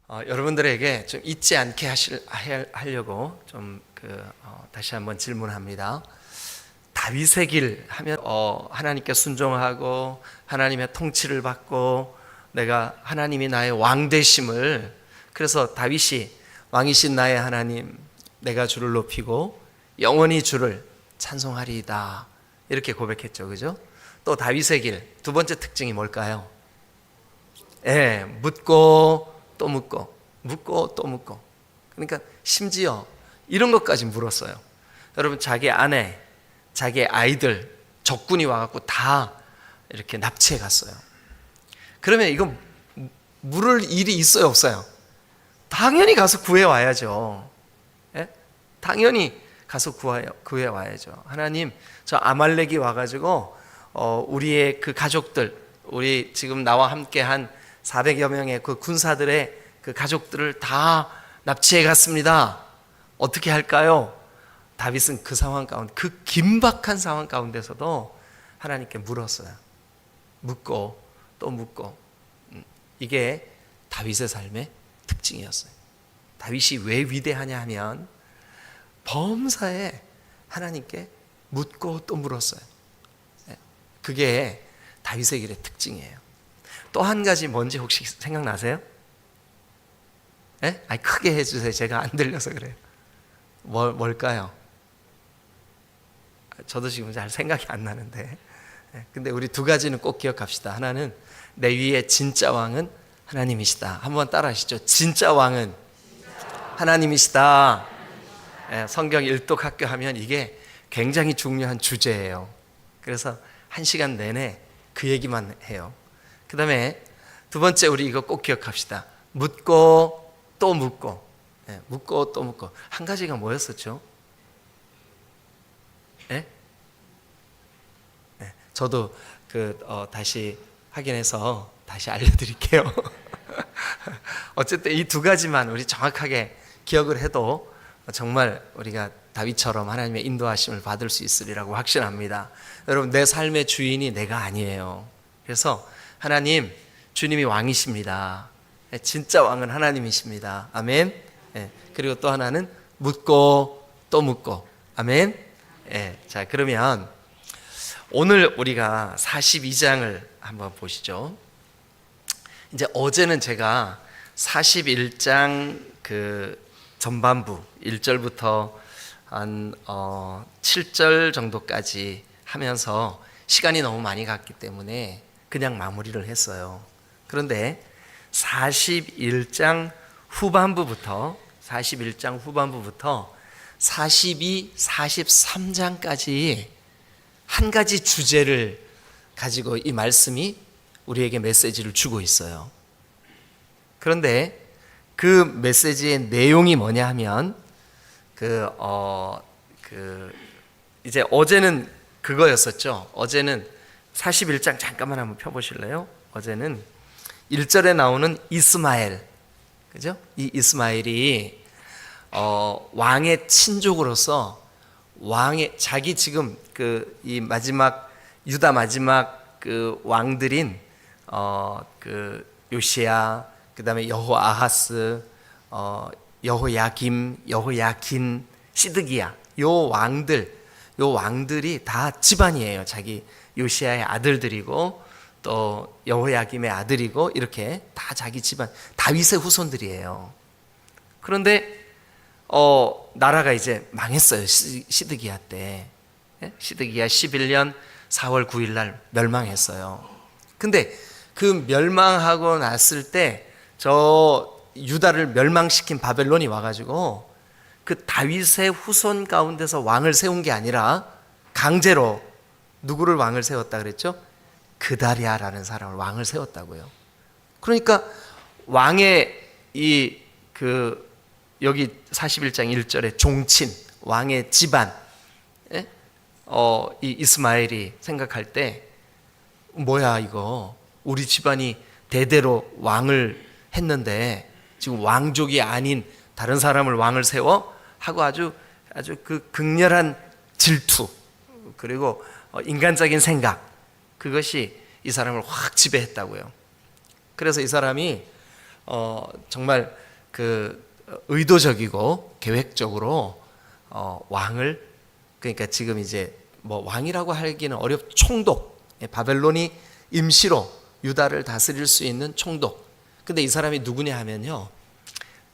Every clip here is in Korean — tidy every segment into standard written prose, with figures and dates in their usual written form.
여러분들에게 좀 잊지 않게 하려고 좀 다시 한번 질문합니다. 다윗의 길 하면 하나님께 순종하고 하나님의 통치를 받고 내가 하나님이 나의 왕 되심을, 그래서 다윗이 왕이신 나의 하나님 내가 주를 높이고 영원히 주를 찬송하리이다 이렇게 고백했죠. 그죠? 또 다윗의 길 두 번째 특징이 뭘까요? 묻고 또 묻고 묻고 또 묻고, 그러니까 심지어 이런 것까지 물었어요. 여러분, 자기 아내, 자기 아이들 적군이 와갖고 다 이렇게 납치해 갔어요. 그러면 이거 물을 일이 있어요, 없어요? 당연히 가서 구해 와야죠. 당연히 가서 구해 와야죠. 하나님, 저 아말렉이 와가지고 우리의 그 가족들, 우리 지금 나와 함께한 400여 명의 그 군사들의 그 가족들을 다 납치해 갔습니다. 어떻게 할까요? 다윗은 그 상황 가운데, 그 긴박한 상황 가운데서도 하나님께 물었어요. 묻고 또 묻고. 이게 다윗의 삶의 특징이었어요. 다윗이 왜 위대하냐 하면 범사에 하나님께 묻고 또 물었어요. 그게 다윗의 길의 특징이에요. 또 한 가지 뭔지 혹시 생각나세요? 크게 해주세요. 제가 안 들려서 그래요. 뭘까요? 저도 지금 잘 생각이 안 나는데. 근데 우리 두 가지는 꼭 기억합시다. 하나는 내 위에 진짜 왕은 하나님이시다. 한번 따라 하시죠. 진짜 왕은 하나님이시다. 성경 일독 학교 하면 이게 굉장히 중요한 주제예요. 그래서 1시간 내내 그 얘기만 해요. 그 다음에 두 번째, 우리 이거 꼭 기억합시다. 묻고 또 묻고, 묻고 또 묻고. 한 가지가 뭐였었죠? 저도 다시 확인해서 다시 알려드릴게요. 어쨌든 이 두 가지만 우리 정확하게 기억을 해도 정말 우리가 다윗처럼 하나님의 인도하심을 받을 수 있으리라고 확신합니다. 여러분, 내 삶의 주인이 내가 아니에요. 그래서 하나님, 주님이 왕이십니다. 진짜 왕은 하나님이십니다. 아멘. 그리고 또 하나는 묻고 또 묻고. 아멘. 자, 그러면 오늘 우리가 42장을 한번 보시죠. 이제 어제는 제가 41장 그 전반부 1절부터 한 7절 정도까지 하면서 시간이 너무 많이 갔기 때문에 그냥 마무리를 했어요. 그런데 41장 후반부부터 42, 43장까지 한 가지 주제를 가지고 이 말씀이 우리에게 메시지를 주고 있어요. 그런데 그 메시지의 내용이 뭐냐 하면 이제 어제는 그거였었죠. 어제는 41장 잠깐만 한번 펴보실래요? 어제는 1절에 나오는 이스마엘, 그죠? 이 이스마엘이 왕의 친족으로서 자기 지금 이 마지막 유다 마지막 그 왕들인 요시야, 그다음에 여호아하스, 여호야김, 여호야킨, 시드기야, 요 왕들이 다 집안이에요. 자기 요시야의 아들들이고 또 여호야김의 아들이고, 이렇게 다 자기 집안, 다윗의 후손들이에요. 그런데 나라가 이제 망했어요. 시드기야 때. 시드기야 11년 4월 9일 날 멸망했어요. 근데 그 멸망하고 났을 때 저 유다를 멸망시킨 바벨론이 와가지고 그 다윗의 후손 가운데서 왕을 세운 게 아니라 강제로 누구를 왕을 세웠다 그랬죠? 그다랴라는 사람을 왕을 세웠다고요. 그러니까 왕의 여기 41장 1절에 종친 왕의 집안, 이 이스마엘이 생각할 때 뭐야 이거, 우리 집안이 대대로 왕을 했는데 지금 왕족이 아닌 다른 사람을 왕을 세워? 하고 아주 그 극렬한 질투, 그리고 인간적인 생각, 그것이 이 사람을 확 지배했다고요. 그래서 이 사람이 정말 그 의도적이고 계획적으로 왕을, 그러니까 지금 이제 뭐 왕이라고 하기는 총독, 바벨론이 임시로 유다를 다스릴 수 있는 총독. 근데 이 사람이 누구냐 하면요,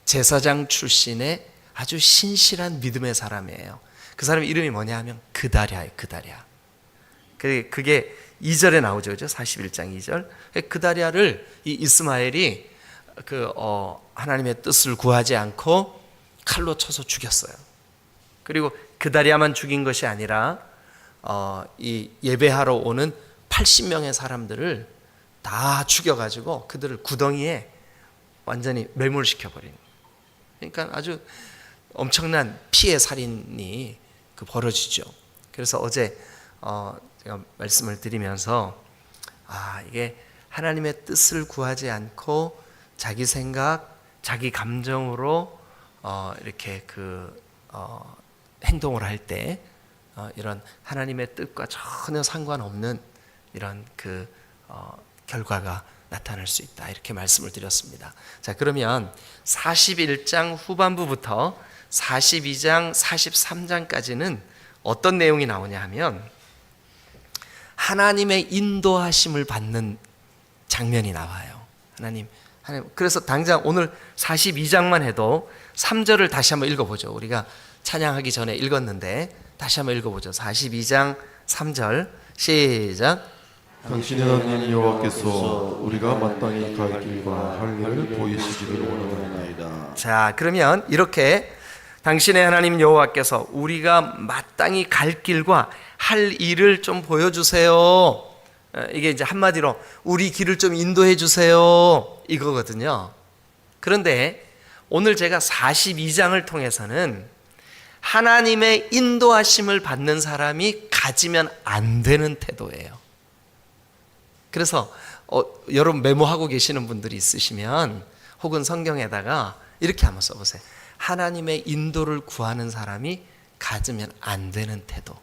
제사장 출신의 아주 신실한 믿음의 사람이에요. 그 사람 이름이 뭐냐 하면 그다랴예요. 그다랴. 그게 2절에 나오죠. 41장 2절. 그다랴를 이 이스마엘이 하나님의 뜻을 구하지 않고 칼로 쳐서 죽였어요. 그리고 그다랴만 죽인 것이 아니라 이 예배하러 오는 80명의 사람들을 다 죽여가지고 그들을 구덩이에 완전히 매몰시켜버린. 그러니까 아주 엄청난 피해 살인이 벌어지죠. 그래서 어제 제가 말씀을 드리면서 이게 하나님의 뜻을 구하지 않고 자기 생각, 자기 감정으로 이렇게 행동을 할 때 이런 하나님의 뜻과 전혀 상관없는 이런 결과가 나타날 수 있다, 이렇게 말씀을 드렸습니다. 자, 그러면 41장 후반부부터 42장 43장까지는 어떤 내용이 나오냐 하면 하나님의 인도하심을 받는 장면이 나와요. 하나님. 그래서 당장 오늘 42장만 해도 3절을 다시 한번 읽어보죠. 우리가 찬양하기 전에 읽었는데 다시 한번 읽어보죠. 42장 3절 시작. 당신의 하나님 여호와께서 우리가 마땅히 갈 길과 할 일을 보이시기를 원하나이다. 자, 그러면 이렇게 당신의 하나님 여호와께서 우리가 마땅히 갈 길과 할 일을 좀 보여주세요. 이게 이제 한마디로 우리 길을 좀 인도해 주세요, 이거거든요. 그런데 오늘 제가 42장을 통해서는 하나님의 인도하심을 받는 사람이 가지면 안 되는 태도예요. 그래서 여러분 메모하고 계시는 분들이 있으시면 혹은 성경에다가 이렇게 한번 써보세요. 하나님의 인도를 구하는 사람이 가지면 안 되는 태도,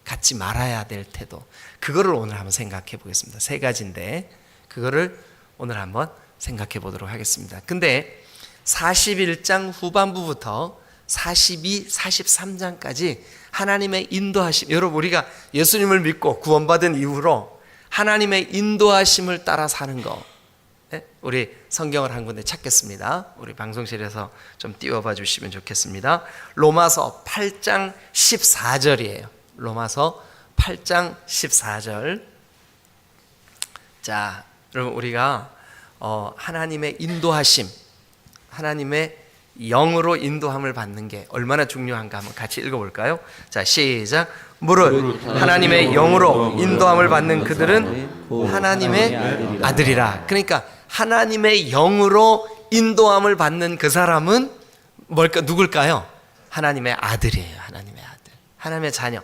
갖지 말아야 될 태도, 그거를 오늘 한번 생각해 보겠습니다. 3가지인데 그거를 오늘 한번 생각해 보도록 하겠습니다. 근데 41장 후반부부터 42, 43장까지 하나님의 인도하심, 여러분 우리가 예수님을 믿고 구원받은 이후로 하나님의 인도하심을 따라 사는 거, 우리 성경을 한 군데 찾겠습니다. 우리 방송실에서 좀 띄워봐 주시면 좋겠습니다. 로마서 8장 14절이에요. 로마서 8장 14절. 자, 여러분 우리가 하나님의 인도하심, 하나님의 영으로 인도함을 받는 게 얼마나 중요한가 한번 같이 읽어볼까요? 자, 시작. 무릇 하나님의 영으로 인도함을 받는 그들은 하나님의 아들이라. 그러니까 하나님의 영으로 인도함을 받는 그 사람은 뭘까? 누굴까요? 하나님의 아들이에요. 하나님의 아들, 하나님의 자녀.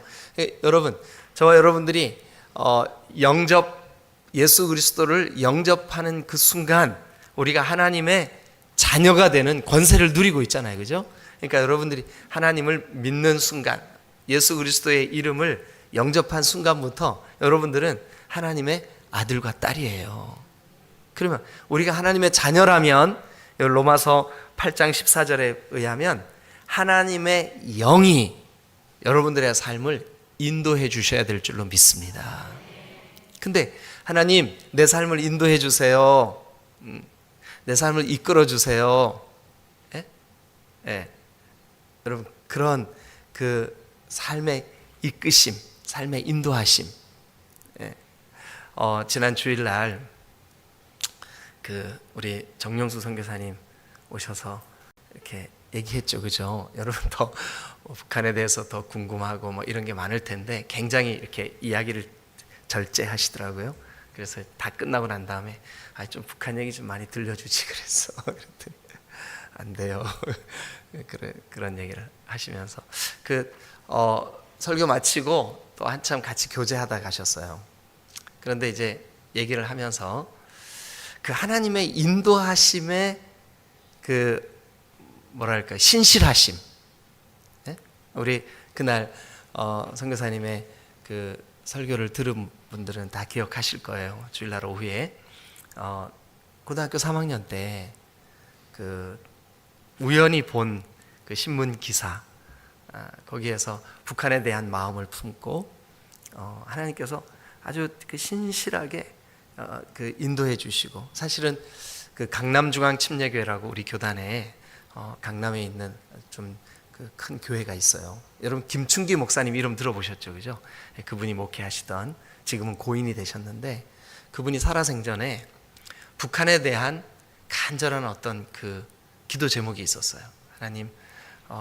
여러분, 저와 여러분들이 예수 그리스도를 영접하는 그 순간 우리가 하나님의 자녀가 되는 권세를 누리고 있잖아요. 그죠? 그러니까 여러분들이 하나님을 믿는 순간, 예수 그리스도의 이름을 영접한 순간부터 여러분들은 하나님의 아들과 딸이에요. 그러면 우리가 하나님의 자녀라면 로마서 8장 14절에 의하면 하나님의 영이 여러분들의 삶을 인도해 주셔야 될 줄로 믿습니다. 근데 하나님, 내 삶을 인도해 주세요. 내 삶을 이끌어 주세요. 예. 여러분, 그런 삶의 이끄심, 삶의 인도하심. 예. 지난 주일날 우리 정영수 선교사님 오셔서 이렇게 얘기했죠, 그죠? 여러분 더 북한에 대해서 더 궁금하고 뭐 이런 게 많을 텐데 굉장히 이렇게 이야기를 절제하시더라고요. 그래서 다 끝나고 난 다음에 좀 북한 얘기 좀 많이 들려주지 그랬어. 그랬더니 안 돼요. 그런 얘기를 하시면서 설교 마치고 또 한참 같이 교제하다 가셨어요. 그런데 이제 얘기를 하면서 하나님의 인도하심의 신실하심. 네? 우리 그날 선교사님의 설교를 들은 분들은 다 기억하실 거예요. 주일날 오후에 고등학교 3학년 때 그 우연히 본 그 신문 기사, 거기에서 북한에 대한 마음을 품고 하나님께서 아주 그 신실하게 그 인도해 주시고, 사실은 그 강남중앙침례교회라고 우리 교단에 강남에 있는 좀 그 큰 교회가 있어요. 여러분 김충기 목사님 이름 들어보셨죠, 그죠? 그분이 목회하시던, 지금은 고인이 되셨는데, 그분이 살아생전에 북한에 대한 간절한 어떤 그 기도 제목이 있었어요. 하나님,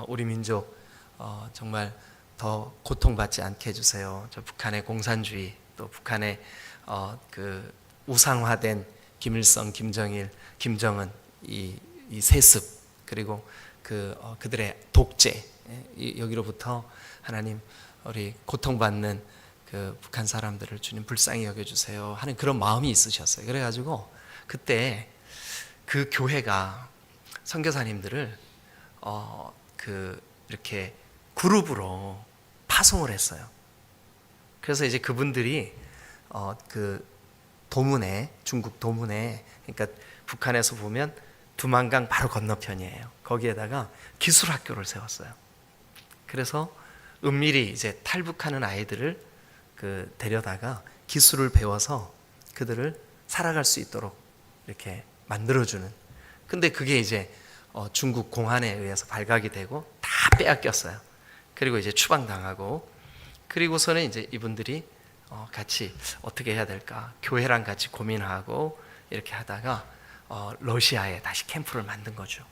우리 민족 정말 더 고통받지 않게 해주세요. 저 북한의 공산주의, 또 북한의 그 우상화된 김일성, 김정일, 김정은 이 세습, 그리고 그들의 독재, 여기로부터 하나님 우리 고통받는 그 북한 사람들을 주님 불쌍히 여겨주세요 하는 그런 마음이 있으셨어요. 그래가지고 그때 그 교회가 선교사님들을 이렇게 그룹으로 파송을 했어요. 그래서 이제 그분들이 그 도문에, 중국 도문에, 그러니까 북한에서 보면 두만강 바로 건너편이에요. 거기에다가 기술학교를 세웠어요. 그래서 은밀히 이제 탈북하는 아이들을 데려다가 기술을 배워서 그들을 살아갈 수 있도록 이렇게 만들어주는. 근데 그게 이제 중국 공안에 의해서 발각이 되고 다 빼앗겼어요. 그리고 이제 추방당하고, 그리고서는 이제 이분들이 같이 어떻게 해야 될까, 교회랑 같이 고민하고 이렇게 하다가 러시아에 다시 캠프를 만든 거죠.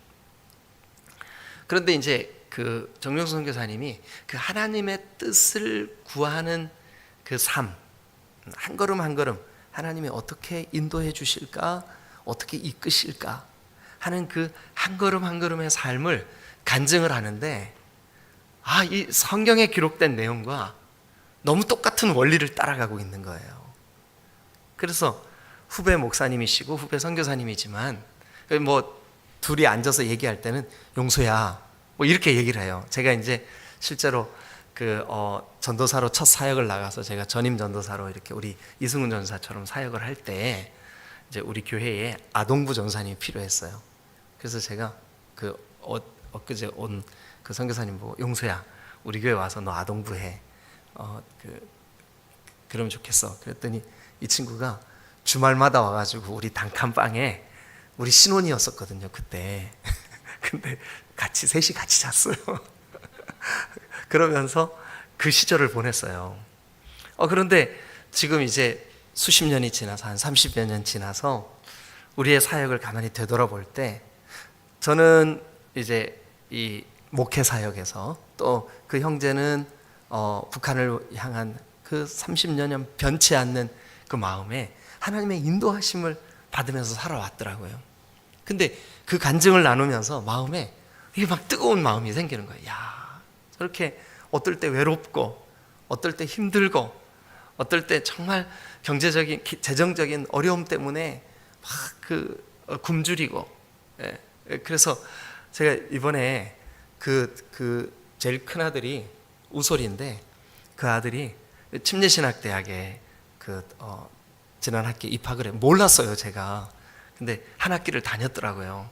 그런데 이제 그 정명수 선교사님이 그 하나님의 뜻을 구하는 그 삶, 한 걸음 한 걸음 하나님이 어떻게 인도해 주실까, 어떻게 이끄실까 하는 그 한 걸음 한 걸음의 삶을 간증을 하는데, 이 성경에 기록된 내용과 너무 똑같은 원리를 따라가고 있는 거예요. 그래서 후배 목사님이시고 후배 선교사님이지만 뭐 둘이 앉아서 얘기할 때는 용수야 뭐 이렇게 얘기를 해요. 제가 이제 실제로 전도사로 첫 사역을 나가서 제가 전임 전도사로 이렇게 우리 이승훈 전사처럼 사역을 할 때 이제 우리 교회에 아동부 전사님이 필요했어요. 그래서 제가 엊그제 온 그 선교사님 보고, 용수야 우리 교회 와서 너 아동부 해. 그러면 좋겠어. 그랬더니 이 친구가 주말마다 와가지고 우리 단칸방에, 우리 신혼이었었거든요 그때. 근데 셋이 같이 잤어요. 그러면서 그 시절을 보냈어요. 그런데 지금 이제 수십 년이 지나서 한 30여 년 지나서 우리의 사역을 가만히 되돌아볼 때, 저는 이제 이 목회 사역에서, 또 그 형제는 북한을 향한 그 30년 변치 않는 그 마음에 하나님의 인도하심을 받으면서 살아왔더라고요. 근데 그 간증을 나누면서 마음에 이게 막 뜨거운 마음이 생기는 거예요. 야, 저렇게 어떨 때 외롭고, 어떨 때 힘들고, 어떨 때 정말 경제적인, 재정적인 어려움 때문에 막 굶주리고. 그래서 제가 이번에 제일 큰 아들이 우솔인데, 그 아들이 침례신학대학에 지난 학기 입학을 해. 몰랐어요 제가. 근데 한 학기를 다녔더라고요.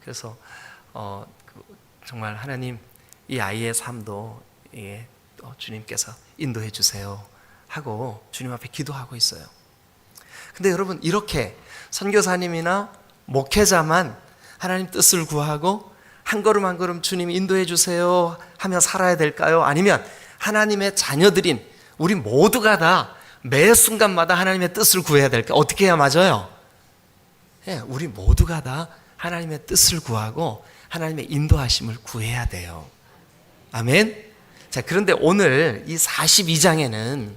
그래서 정말 하나님 이 아이의 삶도 주님께서 인도해 주세요 하고 주님 앞에 기도하고 있어요. 근데 여러분, 이렇게 선교사님이나 목회자만 하나님 뜻을 구하고 한 걸음 한 걸음 주님 인도해 주세요 하며 살아야 될까요? 아니면 하나님의 자녀들인 우리 모두가 다 매 순간마다 하나님의 뜻을 구해야 될까요? 어떻게 해야 맞아요? 우리 모두가 다 하나님의 뜻을 구하고 하나님의 인도하심을 구해야 돼요. 아멘. 자, 그런데 오늘 이 42장에는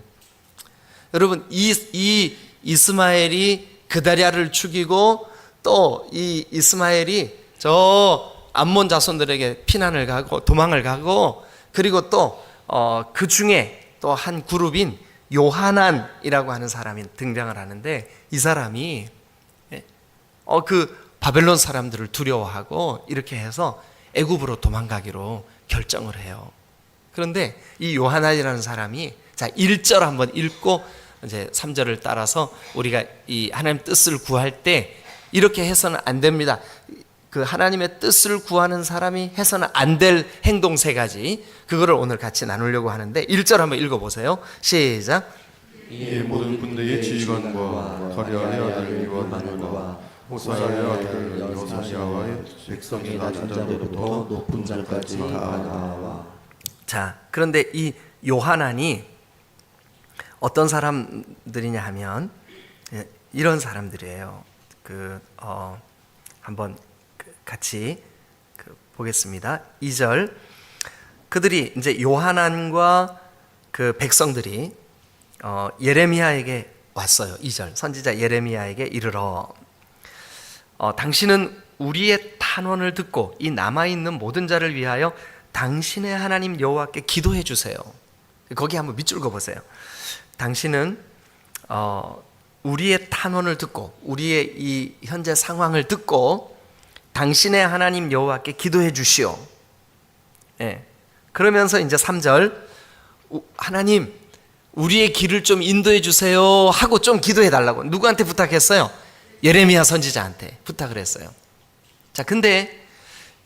여러분, 이 이스마엘이 그다리아를 죽이고, 또 이 이스마엘이 저 암몬 자손들에게 피난을 가고 도망을 가고, 그리고 또 그 중에 또 한 그룹인 요하난이라고 하는 사람이 등장을 하는데, 이 사람이 그 바벨론 사람들을 두려워하고 이렇게 해서 애굽으로 도망가기로 결정을 해요. 그런데 이 요하난이라는 사람이, 자 1절 한번 읽고 이제 3절을 따라서 우리가 이 하나님 뜻을 구할 때 이렇게 해서는 안 됩니다. 그 하나님의 뜻을 구하는 사람이 해서는 안 될 행동 세 가지, 그거를 오늘 같이 나누려고 하는데 1절 한번 읽어보세요. 시작. 이 모든 군대의 지휘관과 가랴의 아들 요한과 호사야의 아들 여사야와의 백성이 낮은 자로부터 높은 자까지 다 나와. 자, 그런데 이 요하난이 어떤 사람들이냐 하면 이런 사람들이에요. 한번 같이 보겠습니다. 2절. 그들이 이제 요하난과 그 백성들이 예레미야에게 왔어요. 2절. 선지자 예레미야에게 이르러 당신은 우리의 탄원을 듣고 이 남아있는 모든 자를 위하여 당신의 하나님 여호와께 기도해 주세요. 거기 한번 밑줄 그어보세요. 당신은 우리의 탄원을 듣고 우리의 이 현재 상황을 듣고 당신의 하나님 여호와께 기도해 주시오. 예. 그러면서 이제 3절, 하나님 우리의 길을 좀 인도해 주세요 하고 좀 기도해 달라고. 누구한테 부탁했어요? 예레미야 선지자한테 부탁을 했어요. 자, 근데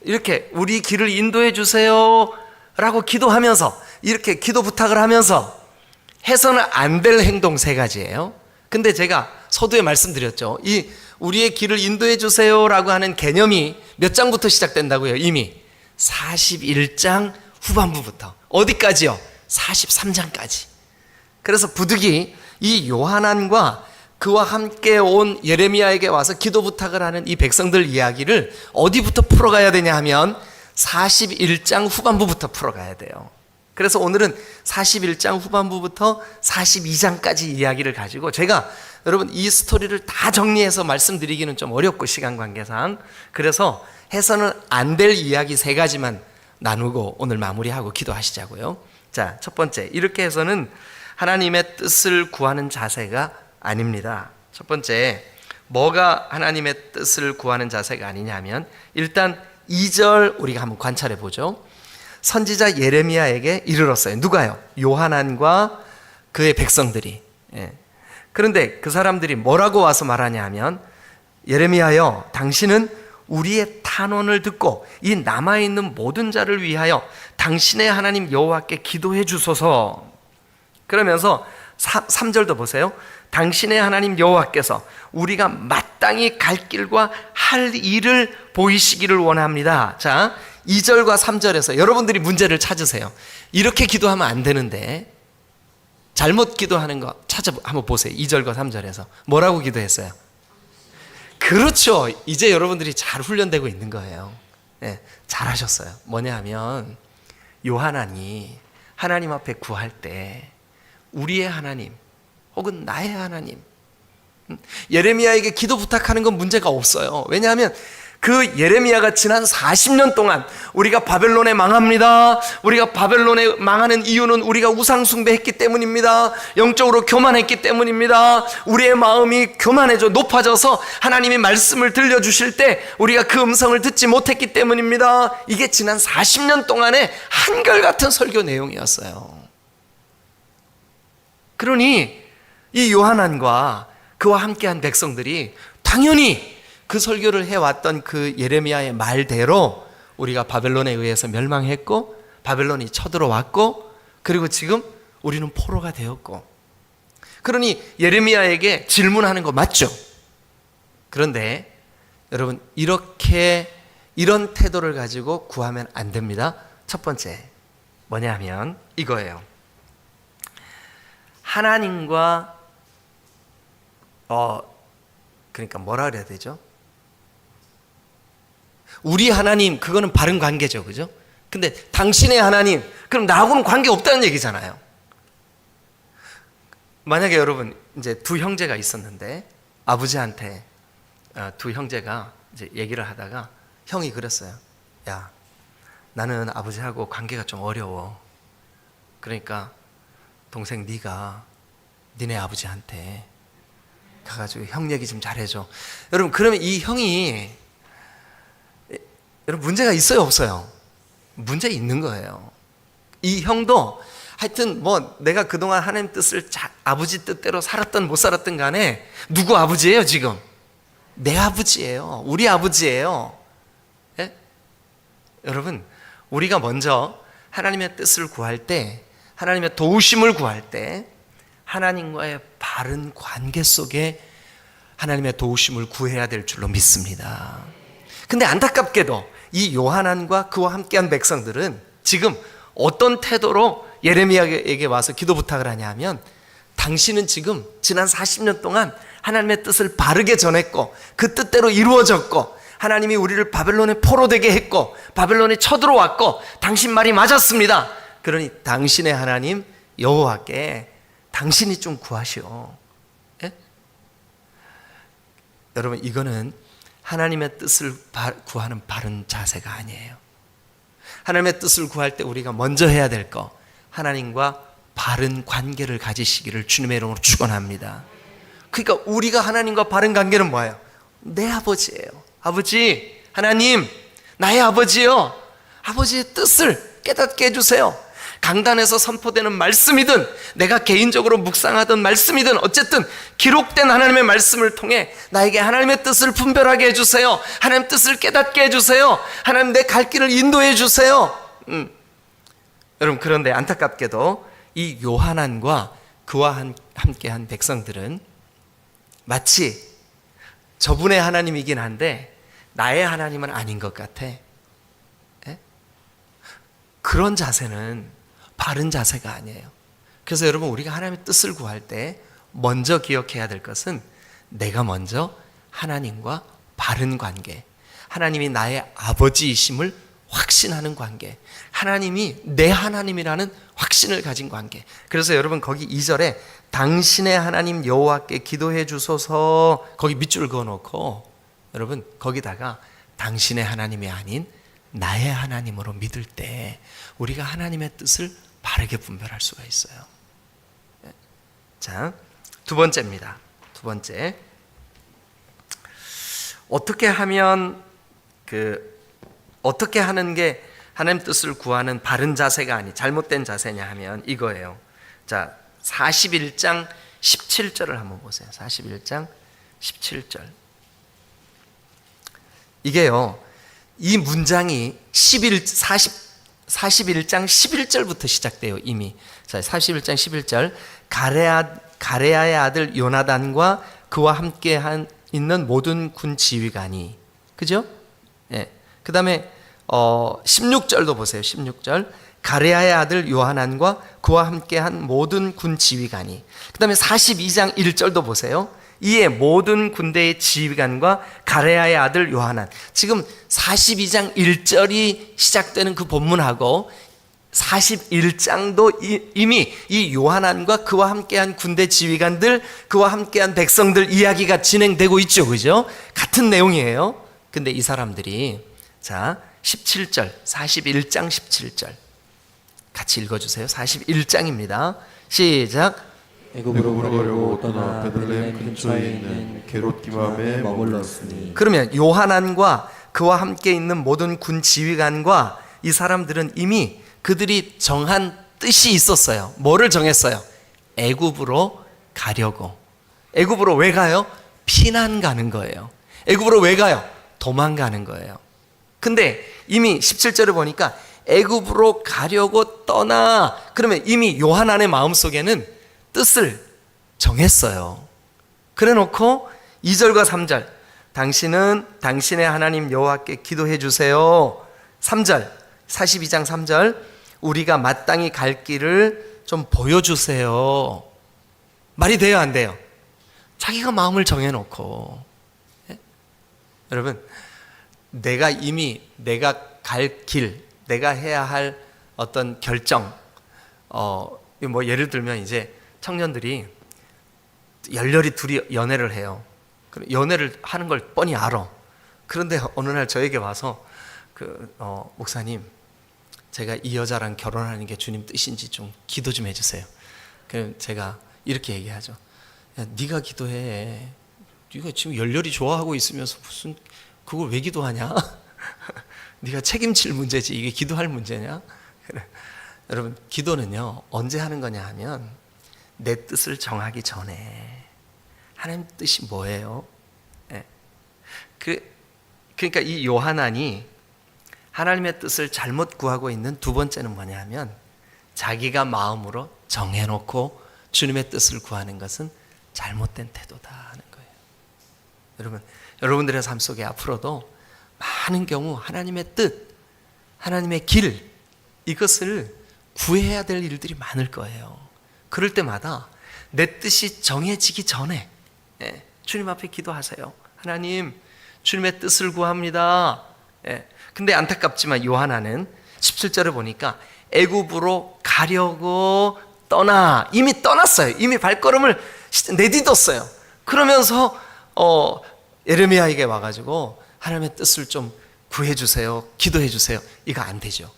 이렇게 우리 길을 인도해 주세요 라고 기도하면서, 이렇게 기도 부탁을 하면서 해서는 안 될 행동 세 가지예요. 근데 제가 서두에 말씀드렸죠. 이 우리의 길을 인도해 주세요 라고 하는 개념이 몇 장부터 시작된다고요? 이미 41장 후반부부터. 어디까지요? 43장까지. 그래서 부득이 이 요하난과 그와 함께 온 예레미야에게 와서 기도 부탁을 하는 이 백성들 이야기를 어디부터 풀어가야 되냐 하면 41장 후반부부터 풀어가야 돼요. 그래서 오늘은 41장 후반부부터 42장까지 이야기를 가지고, 제가 여러분 이 스토리를 다 정리해서 말씀드리기는 좀 어렵고 시간 관계상, 그래서 해서는 안 될 이야기 세 가지만 나누고 오늘 마무리하고 기도하시자고요. 자, 첫 번째, 이렇게 해서는 하나님의 뜻을 구하는 자세가 아닙니다. 첫 번째, 뭐가 하나님의 뜻을 구하는 자세가 아니냐면, 일단 2절 우리가 한번 관찰해 보죠. 선지자 예레미야에게 이르렀어요. 누가요? 요하난과 그의 백성들이. 예. 그런데 그 사람들이 뭐라고 와서 말하냐 하면, 예레미야여, 당신은 우리의 탄원을 듣고 이 남아있는 모든 자를 위하여 당신의 하나님 여호와께 기도해 주소서. 그러면서 3절도 보세요. 당신의 하나님 여호와께서 우리가 마땅히 갈 길과 할 일을 보이시기를 원합니다. 자, 2절과 3절에서 여러분들이 문제를 찾으세요. 이렇게 기도하면 안 되는데 잘못 기도하는 거 한번 보세요. 2절과 3절에서 뭐라고 기도했어요? 그렇죠. 이제 여러분들이 잘 훈련되고 있는 거예요. 네, 잘하셨어요. 뭐냐 하면 요하난이 하나님 앞에 구할 때 우리의 하나님 혹은 나의 하나님, 예레미야에게 기도 부탁하는 건 문제가 없어요. 왜냐하면 그 예레미야가 지난 40년 동안 우리가 바벨론에 망합니다, 우리가 바벨론에 망하는 이유는 우리가 우상 숭배했기 때문입니다, 영적으로 교만했기 때문입니다, 우리의 마음이 교만해져 높아져서 하나님이 말씀을 들려주실 때 우리가 그 음성을 듣지 못했기 때문입니다. 이게 지난 40년 동안의 한결같은 설교 내용이었어요. 그러니 이 요하난과 그와 함께한 백성들이 당연히 그 설교를 해왔던 그 예레미야의 말대로 우리가 바벨론에 의해서 멸망했고 바벨론이 쳐들어왔고 그리고 지금 우리는 포로가 되었고, 그러니 예레미야에게 질문하는 거 맞죠? 그런데 여러분, 이런 태도를 가지고 구하면 안 됩니다. 첫 번째 뭐냐 하면 이거예요. 하나님과 그러니까 뭐라 그래야 되죠? 우리 하나님, 그거는 바른 관계죠, 그죠? 근데 당신의 하나님, 그럼 나하고는 관계 없다는 얘기잖아요. 만약에 여러분 이제 두 형제가 있었는데 아버지한테 두 형제가 이제 얘기를 하다가 형이 그랬어요. 야, 나는 아버지하고 관계가 좀 어려워. 그러니까 동생 네가 니네 아버지한테 가가지고 형 얘기 좀 잘해줘. 여러분, 그러면 이 형이, 여러분 문제가 있어요 없어요? 문제 있는 거예요. 이 형도 하여튼 뭐 내가 그동안 하나님 뜻을 아버지 뜻대로 살았든 못 살았든 간에 누구 아버지예요 지금? 내 아버지예요. 우리 아버지예요. 여러분, 우리가 먼저 하나님의 뜻을 구할 때, 하나님의 도우심을 구할 때 하나님과의 바른 관계 속에 하나님의 도우심을 구해야 될 줄로 믿습니다. 근데 안타깝게도 이 요하난과 그와 함께한 백성들은 지금 어떤 태도로 예레미야에게 와서 기도 부탁을 하냐면, 당신은 지금 지난 40년 동안 하나님의 뜻을 바르게 전했고 그 뜻대로 이루어졌고 하나님이 우리를 바벨론에 포로되게 했고 바벨론에 쳐들어왔고 당신 말이 맞았습니다. 그러니 당신의 하나님 여호와께 당신이 좀 구하시오. 예? 여러분, 이거는 하나님의 뜻을 구하는 바른 자세가 아니에요. 하나님의 뜻을 구할 때 우리가 먼저 해야 될 거, 하나님과 바른 관계를 가지시기를 주님의 이름으로 축원합니다. 그러니까 우리가 하나님과 바른 관계는 뭐예요? 내 아버지예요. 아버지, 하나님, 나의 아버지요. 아버지의 뜻을 깨닫게 해주세요. 강단에서 선포되는 말씀이든 내가 개인적으로 묵상하던 말씀이든 어쨌든 기록된 하나님의 말씀을 통해 나에게 하나님의 뜻을 분별하게 해주세요. 하나님의 뜻을 깨닫게 해주세요. 하나님, 내 갈 길을 인도해 주세요. 여러분, 그런데 안타깝게도 이 요하난과 그와 함께한 백성들은 마치 저분의 하나님이긴 한데 나의 하나님은 아닌 것 같아. 예? 그런 자세는 바른 자세가 아니에요. 그래서 여러분, 우리가 하나님의 뜻을 구할 때 먼저 기억해야 될 것은 내가 먼저 하나님과 바른 관계, 하나님이 나의 아버지이심을 확신하는 관계, 하나님이 내 하나님이라는 확신을 가진 관계. 그래서 여러분, 거기 2절에 당신의 하나님 여호와께 기도해 주소서, 거기 밑줄 그어놓고 여러분 거기다가 당신의 하나님이 아닌 나의 하나님으로 믿을 때 우리가 하나님의 뜻을 바르게 분별할 수가 있어요. 자, 두 번째입니다. 두 번째, 어떻게 하면 어떻게 하는 게 하나님 뜻을 구하는 바른 자세가 아니 잘못된 자세냐 하면 이거예요. 자, 41장 17절을 한번 보세요. 41장 17절. 이게요, 이 문장이 41장 11절부터 시작돼요. 이미. 자, 41장 11절. 가레아의 아들 요나단과 그와 함께 있는 모든 군 지휘관이, 그죠? 예. 그 다음에 16절도 보세요. 16절. 가레아의 아들 요하난과 그와 함께한 모든 군 지휘관이. 그 다음에 42장 1절도 보세요. 이에 모든 군대의 지휘관과 가레아의 아들 요하난. 지금 42장 1절이 시작되는 그 본문하고 41장도 이미 이 요하난과 그와 함께한 군대 지휘관들, 그와 함께한 백성들 이야기가 진행되고 있죠. 그죠? 같은 내용이에요. 근데 이 사람들이, 자, 17절, 41장 17절 같이 읽어주세요. 41장입니다. 시작. 애굽으로 가려고 떠나 베들레헴 근처에 있는 게롯기맘에 머물렀으니. 그러면 요하난과 그와 함께 있는 모든 군 지휘관과 이 사람들은 이미 그들이 정한 뜻이 있었어요. 뭐를 정했어요? 애굽으로 가려고. 애굽으로 왜 가요? 피난 가는 거예요. 애굽으로 왜 가요? 도망가는 거예요. 근데 이미 17절을 보니까 애굽으로 가려고 떠나, 그러면 이미 요하난의 마음속에는 뜻을 정했어요. 그래 놓고 2절과 3절, 당신은 당신의 하나님 여호와께 기도해 주세요. 3절, 42장 3절, 우리가 마땅히 갈 길을 좀 보여주세요. 말이 돼요, 안 돼요? 자기가 마음을 정해놓고. 예? 여러분, 내가 이미 내가 갈 길, 내가 해야 할 어떤 결정, 뭐 예를 들면 이제 청년들이 열렬히 둘이 연애를 해요. 연애를 하는 걸 뻔히 알아. 그런데 어느 날 저에게 와서 목사님, 제가 이 여자랑 결혼하는 게 주님 뜻인지 좀 기도 좀 해주세요. 그럼 제가 이렇게 얘기하죠. 야, 네가 기도해. 네가 지금 열렬히 좋아하고 있으면서 무슨 그걸 왜 기도하냐? 네가 책임질 문제지 이게 기도할 문제냐? 그래. 여러분, 기도는요 언제 하는 거냐 하면 내 뜻을 정하기 전에 하나님 뜻이 뭐예요? 네. 그러니까 이 요하난이 하나님의 뜻을 잘못 구하고 있는 두 번째는 뭐냐 하면 자기가 마음으로 정해놓고 주님의 뜻을 구하는 것은 잘못된 태도다 하는 거예요. 여러분, 여러분들의 삶 속에 앞으로도 많은 경우 하나님의 뜻, 하나님의 길, 이것을 구해야 될 일들이 많을 거예요. 그럴 때마다 내 뜻이 정해지기 전에 주님 앞에 기도하세요. 하나님, 주님의 뜻을 구합니다. 근데 안타깝지만 요한아는 17절에 보니까 애굽으로 가려고 이미 떠났어요. 이미 발걸음을 내딛었어요. 그러면서 예레미야에게 와가지고 하나님의 뜻을 좀 구해주세요, 기도해주세요. 이거 안 되죠.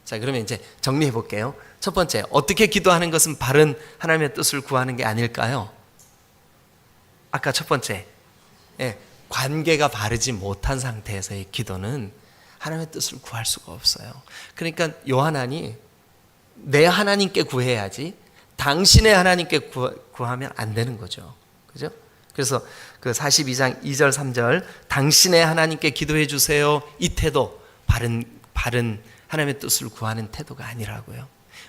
자, 그러면 이제 정리해 볼게요. 첫 번째, 어떻게 기도하는 것은 바른 하나님의 뜻을 구하는 게 아닐까요? 아까 첫 번째, 관계가 바르지 못한 상태에서의 기도는 하나님의 뜻을 구할 수가 없어요. 그러니까 요한아니 내 하나님께 구해야지 당신의 하나님께 구하면 안 되는 거죠. 그죠? 그래서 그 42장 2절 3절 당신의 하나님께 기도해 주세요. 이 태도 바른 하나님의 뜻을 구하는 태도가 아니라고요.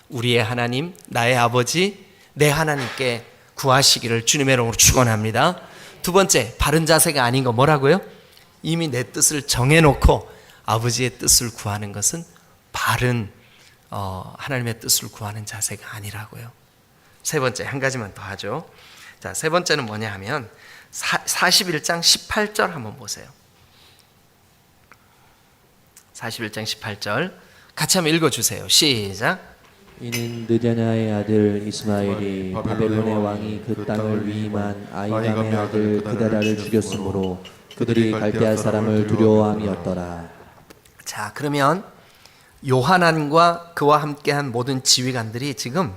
우리의 하나님, 나의 아버지, 내 하나님께 구하시기를 주님의 이름으로 축원합니다. 두 번째, 바른 자세가 아닌 거 뭐라고요? 이미 내 뜻을 정해놓고 아버지의 뜻을 구하는 것은 바른 하나님의 뜻을 구하는 자세가 아니라고요. 세 번째, 한 가지만 더 하죠. 자, 세 번째는 뭐냐 하면 41장 18절 한번 보세요. 41장 18절 같이 한번 읽어주세요. 시작. 이는 느냐냐의 아들 이스마엘이 바벨론의 왕이 그 땅을 위임한 아이감의 아들 그다라를 죽였으므로 그들이 갈대아 사람을 두려워함이었더라. 자, 그러면 요하난과 그와 함께한 모든 지휘관들이 지금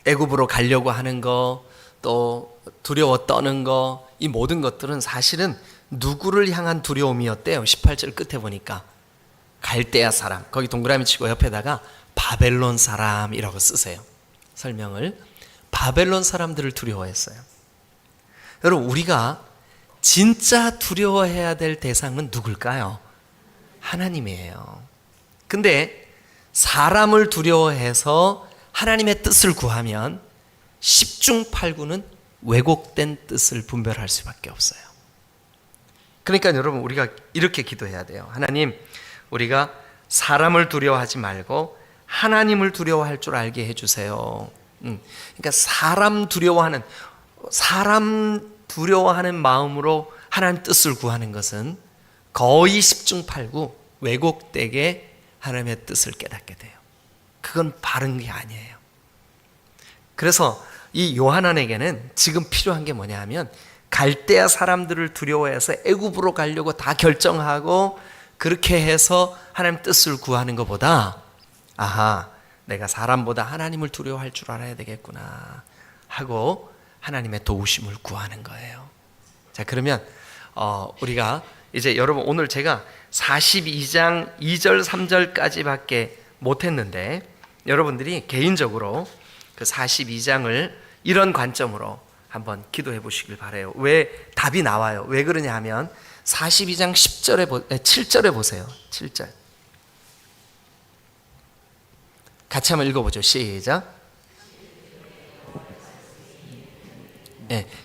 애굽으로 가려고 하는 거, 또 두려워 떠는 거, 이 모든 것들은 사실은 누구를 향한 두려움이었대요. 18절 끝에 보니까 갈대아 사람, 거기 동그라미 치고 옆에다가 바벨론 사람이라고 쓰세요. 설명을. 바벨론 사람들을 두려워했어요. 여러분, 우리가 진짜 두려워해야 될 대상은 누굴까요? 하나님이에요. 근데 사람을 두려워해서 하나님의 뜻을 구하면 10중 8구는 왜곡된 뜻을 분별할 수밖에 없어요. 그러니까 여러분, 우리가 이렇게 기도해야 돼요. 하나님, 우리가 사람을 두려워하지 말고 하나님을 두려워할 줄 알게 해주세요. 그러니까 사람 두려워하는 마음으로 하나님 뜻을 구하는 것은 거의 10중 8구 왜곡되게 하나님의 뜻을 깨닫게 돼요. 그건 바른 게 아니에요. 그래서 이 요하난에게는 지금 필요한 게 뭐냐 하면 갈대아 사람들을 두려워해서 애굽으로 가려고 다 결정하고 그렇게 해서 하나님 뜻을 구하는 것보다 내가 사람보다 하나님을 두려워할 줄 알아야 되겠구나 하고 하나님의 도우심을 구하는 거예요. 자, 그러면 우리가 이제 여러분, 오늘 제가 42장 2절 3절까지밖에 못했는데 여러분들이 개인적으로 그 42장을 이런 관점으로 한번 기도해 보시길 바라요. 왜 답이 나와요? 왜 그러냐 하면 42장 7절에 보세요. 7절 같이 한번 읽어보죠. 시작.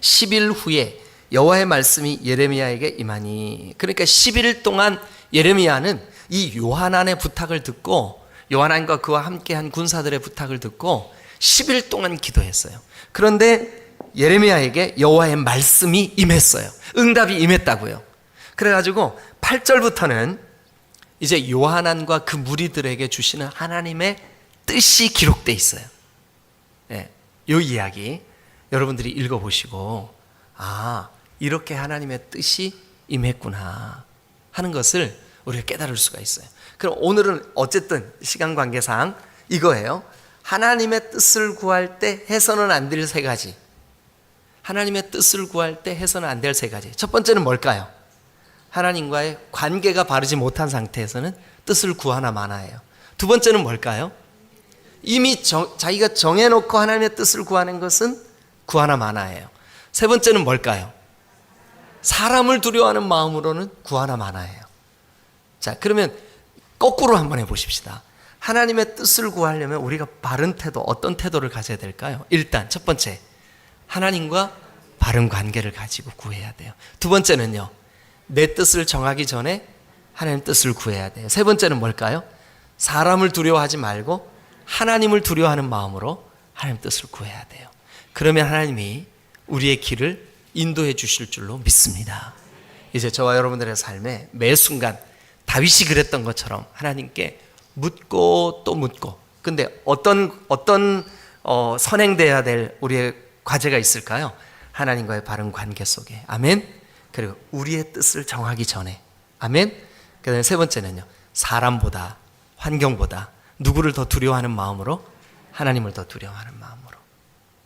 10일 후에 여호와의 말씀이 예레미야에게 임하니. 그러니까 10일 동안 예레미야는 이 요하난의 부탁을 듣고 요하난과 그와 함께한 군사들의 부탁을 듣고 10일 동안 기도했어요. 그런데 예레미야에게 여호와의 말씀이 임했어요. 응답이 임했다고요. 그래가지고 8절부터는 이제 요하난과 그 무리들에게 주시는 하나님의 뜻이 기록되어 있어요. 이 이야기 여러분들이 읽어보시고 이렇게 하나님의 뜻이 임했구나 하는 것을 우리가 깨달을 수가 있어요. 그럼 오늘은 어쨌든 시간 관계상 이거예요. 하나님의 뜻을 구할 때 해서는 안 될 세 가지. 하나님의 뜻을 구할 때 해서는 안 될 세 가지. 첫 번째는 뭘까요? 하나님과의 관계가 바르지 못한 상태에서는 뜻을 구하나 마나예요. 두 번째는 뭘까요? 이미 자기가 정해놓고 하나님의 뜻을 구하는 것은 구하나 마나예요. 세 번째는 뭘까요? 사람을 두려워하는 마음으로는 구하나 마나예요. 자, 그러면 거꾸로 한번 해보십시다. 하나님의 뜻을 구하려면 우리가 바른 태도, 어떤 태도를 가져야 될까요? 일단 첫 번째, 하나님과 바른 관계를 가지고 구해야 돼요. 두 번째는요, 내 뜻을 정하기 전에 하나님 뜻을 구해야 돼요. 세 번째는 뭘까요? 사람을 두려워하지 말고 하나님을 두려워하는 마음으로 하나님 뜻을 구해야 돼요. 그러면 하나님이 우리의 길을 인도해 주실 줄로 믿습니다. 이제 저와 여러분들의 삶에 매 순간 다윗이 그랬던 것처럼 하나님께 묻고 또 묻고, 근데 어떤 선행돼야 될 우리의 과제가 있을까요? 하나님과의 바른 관계 속에. 아멘. 그리고 우리의 뜻을 정하기 전에. 아멘. 그다음에 세 번째는요, 사람보다 환경보다 누구를 더 두려워하는 마음으로? 하나님을 더 두려워하는 마음으로.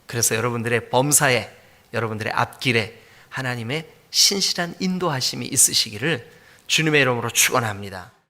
그래서 여러분들의 범사에, 여러분들의 앞길에 하나님의 신실한 인도하심이 있으시기를 주님의 이름으로 축원합니다.